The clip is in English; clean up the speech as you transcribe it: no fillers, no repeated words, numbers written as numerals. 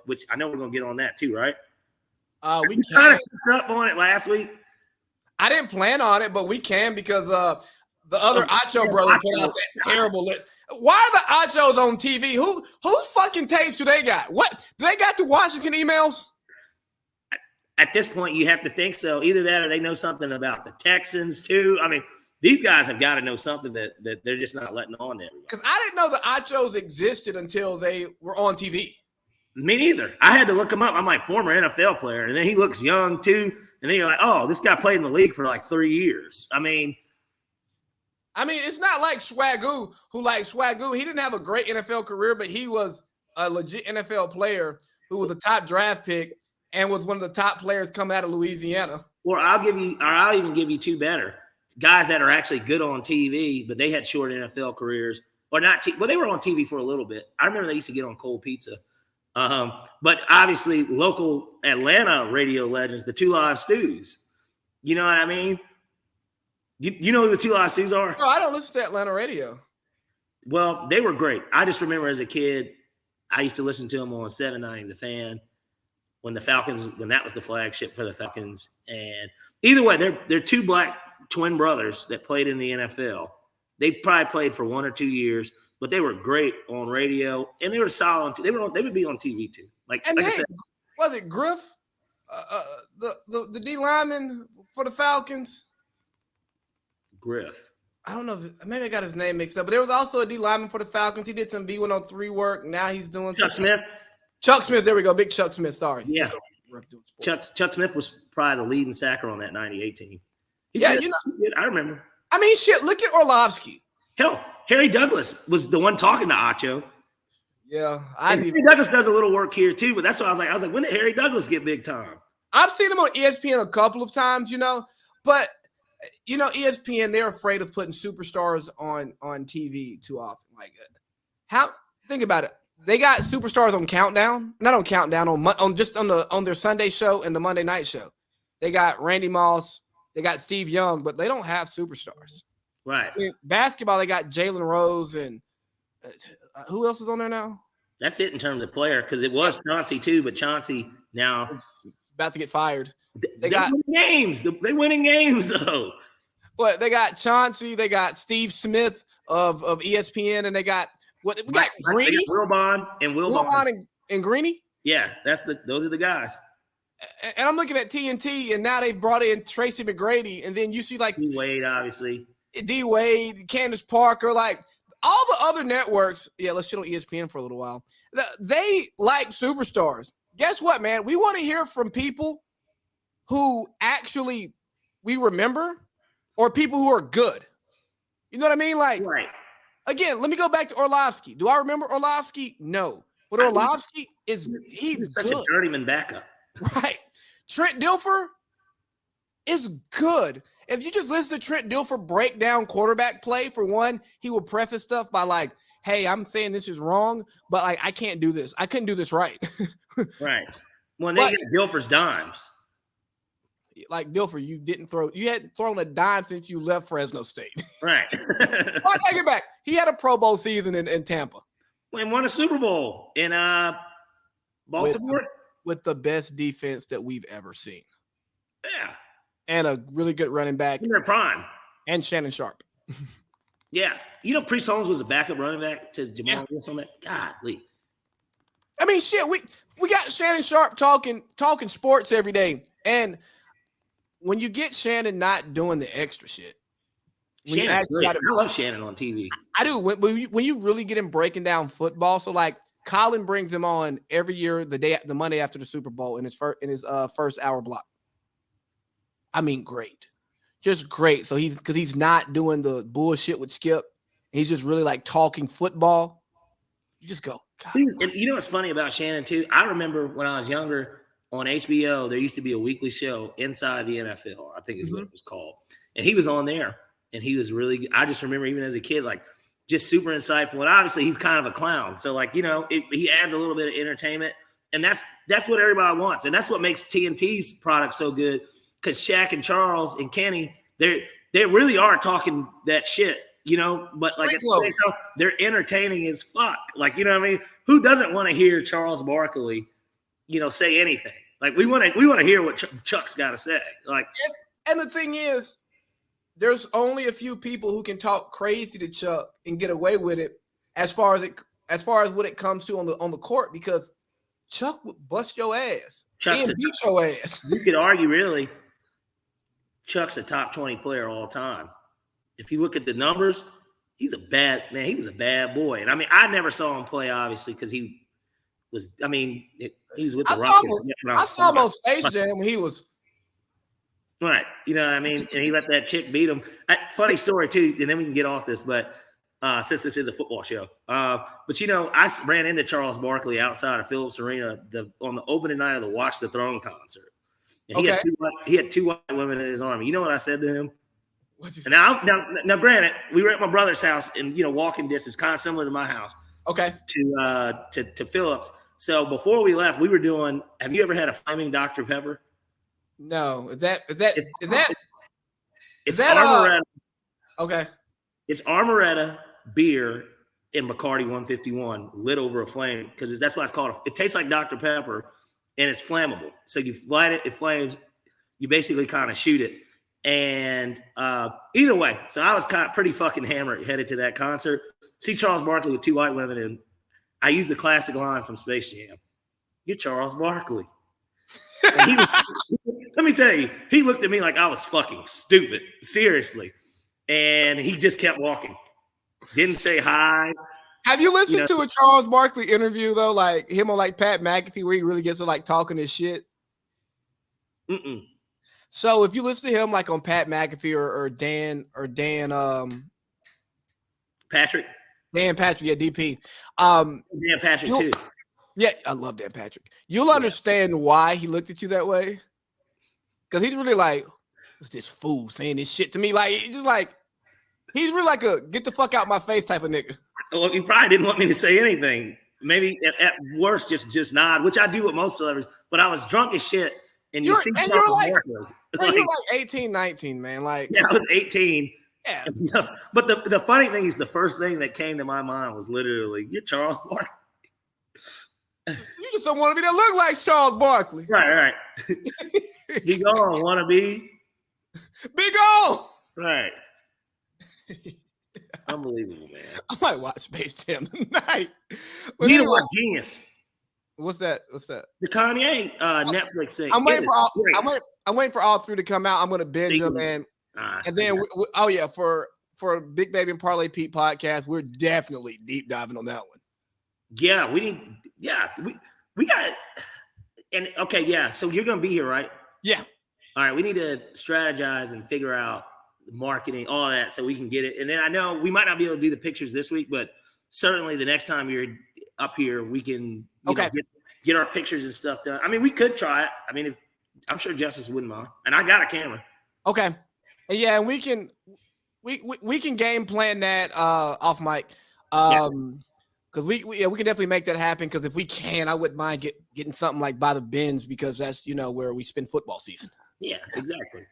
which I know we're going to get on that too, right? We kind of up on it last week. I didn't plan on it, but we can because the other Acho brother put out that terrible list. Why are the Achos on TV? Whose fucking tapes do they got? What do they got? The Washington emails? At this point, you have to think so. Either that or they know something about the Texans too. I mean, these guys have got to know something that they're just not letting on there. Because I didn't know the Achos existed until they were on TV. Me neither. I had to look him up. I'm like, former NFL player. And then he looks young too. And then you're like, oh, this guy played in the league for like 3 years. I mean, it's not like Swagoo, he didn't have a great NFL career, but he was a legit NFL player who was a top draft pick and was one of the top players coming out of Louisiana. Or I'll even give you two better. Guys that are actually good on TV, but they had short NFL careers. Or not, well, they were on TV for a little bit. I remember they used to get on Cold Pizza. But obviously local Atlanta radio legends, the Two Live Stews. You know what I mean? You know who the Two Live Stews are? No, I don't listen to Atlanta radio. Well, they were great. I just remember as a kid, I used to listen to them on 790 The Fan when that was the flagship for the Falcons. And either way, they're two black twin brothers that played in the NFL. They probably played for 1 or 2 years, but they were great on radio, and they were solid. They would be on TV too. Like I said, was it Griff, the D lineman for the Falcons? Griff. I don't know. Maybe I got his name mixed up, but there was also a D lineman for the Falcons. He did some B103 work. Now he's doing Chuck Smith. Chuck Smith. There we go. Big Chuck Smith. Sorry. Yeah. Chuck Smith was probably the leading sacker on that 98 team. I remember. Shit, look at Orlovsky. Hell, Harry Douglas was the one talking to Acho. Yeah. Harry Douglas does a little work here too, but that's what I was like, when did Harry Douglas get big time? I've seen him on ESPN a couple of times, but ESPN, they're afraid of putting superstars on TV too often. Like, think about it. They got superstars on Countdown, not on Countdown, on their Sunday show and the Monday night show. They got Randy Moss, they got Steve Young, but they don't have superstars. Right. In basketball, they got Jalen Rose and who else is on there now? That's it in terms of player, because it was Chauncey too, but Chauncey now is about to get fired. They got games. They winning games though. What they got? Chauncey. They got Steve Smith of ESPN, and they got what we got? Greeny, Wilbon and Greeny. Yeah, those are the guys. And I'm looking at TNT, and now they've brought in Tracy McGrady, and then you see like D-Wade, obviously. D-Wade, Candace Parker, like all the other networks. Yeah, let's shit on ESPN for a little while. They like superstars. Guess what, man? We want to hear from people who actually we remember or people who are good. You know what I mean? Like, right. Again, let me go back to Orlovsky. Do I remember Orlovsky? No. But Orlovsky he's such good. A journeyman backup. Right. Trent Dilfer is good. If you just listen to Trent Dilfer break down quarterback play, for one, he will preface stuff by like, hey, I'm saying this is wrong, but like I can't do this. I couldn't do this right. Right. Well, they get Dilfer's dimes. Like Dilfer, you hadn't thrown a dime since you left Fresno State. Right. I take it back. He had a Pro Bowl season in Tampa. And won a Super Bowl in Baltimore. With the best defense that we've ever seen. Yeah. And a really good running back. In their prime. And Shannon Sharp. Yeah. Priest Holmes was a backup running back to Jamal Wilson on that. Godly. Shit, we got Shannon Sharp talking sports every day. And when you get Shannon not doing the extra shit. I love Shannon on TV. I do. When you really get him breaking down football. So like Colin brings him on every year, the Monday after the Super Bowl in his first hour block. Great. Just great. So he's not doing the bullshit with Skip. He's just really like talking football. You just go. God. And you know what's funny about Shannon too? I remember when I was younger on HBO, there used to be a weekly show Inside the NFL, I think is what it was called. And he was on there and he was really good. I just remember even as a kid, like just super insightful. And obviously he's kind of a clown. So like, he adds a little bit of entertainment and that's what everybody wants. And that's what makes TNT's product so good. Cause Shaq and Charles and Kenny, they really are talking that shit, but like they're entertaining as fuck. Like, Who doesn't want to hear Charles Barkley say anything. Like we want to hear what Chuck's got to say. Like, and the thing is, there's only a few people who can talk crazy to Chuck and get away with it as far as what it comes to on the court, because Chuck would bust your ass and beat your ass. You could argue, really, Chuck's a top 20 player all time. If you look at the numbers, he's a bad man. He was a bad boy. And I mean, I never saw him play, obviously, because he was, he was with the Rockets. I saw him on Space Jam when he was. Right. You know what I mean? And he let that chick beat him. Funny story, too, and then we can get off this, but since this is a football show. But, I ran into Charles Barkley outside of Phillips Arena on the opening night of the Watch the Throne concert. And he had two white women in his army. You know what I said to him? What'd you say? Now, granted, we were at my brother's house and, walking distance, kind of similar to my house. Okay. To Phillips. So before we left, we were doing, have you ever had a flaming Dr. Pepper? No. Is that Armoretta. Okay. It's Armoretta beer and Bacardi 151 lit over a flame, because that's what it's called. It tastes like Dr. Pepper and it's flammable. So you light it, it flames. You basically kind of shoot it. And either way, so I was kind of pretty fucking hammered headed to that concert. See Charles Barkley with two white women, and I used the classic line from Space Jam. You're Charles Barkley. Let me tell you, he looked at me like I was fucking stupid. Seriously. And he just kept walking. Didn't say hi. Have you listened to a Charles Barkley interview, though? Like him on Pat McAfee, where he really gets to talking his shit? Mm-mm. So if you listen to him on Pat McAfee or Dan Patrick. Dan Patrick, yeah, DP. Dan Patrick too. Yeah, I love Dan Patrick. You'll understand why he looked at you that way. Because he's really what's this fool saying this shit to me? He's really a get the fuck out my face type of nigga. Well, he probably didn't want me to say anything. Maybe at worst, just nod, which I do with most celebrities. But I was drunk as shit. And you're 18, 19, man. Yeah, I was 18. Yeah. But the funny thing is, the first thing that came to my mind was literally, you're Charles Barkley. You just don't want to be that look like Charles Barkley. Right. Big on, want to be? Big on! Right. Unbelievable, man. I might watch Space Jam tonight. You need to watch Genius. What's that? The Kanye Netflix thing. I'm waiting for all three to come out. I'm going to binge them, and then for Big Baby and Parlay Pete podcast, we're definitely deep diving on that one. Yeah, we got it. And okay, yeah. So you're going to be here, right? Yeah. All right. We need to strategize and figure out marketing, all that, so we can get it. And then I know we might not be able to do the pictures this week, but certainly the next time you're up here, we can get our pictures and stuff done. I mean, we could try it. I mean, I'm sure Justice wouldn't mind, and I got a camera. Okay, yeah, and we can game plan that off mic, because we can definitely make that happen. Because if we can, I wouldn't mind getting something by the bins, because that's where we spend football season. Yeah, exactly.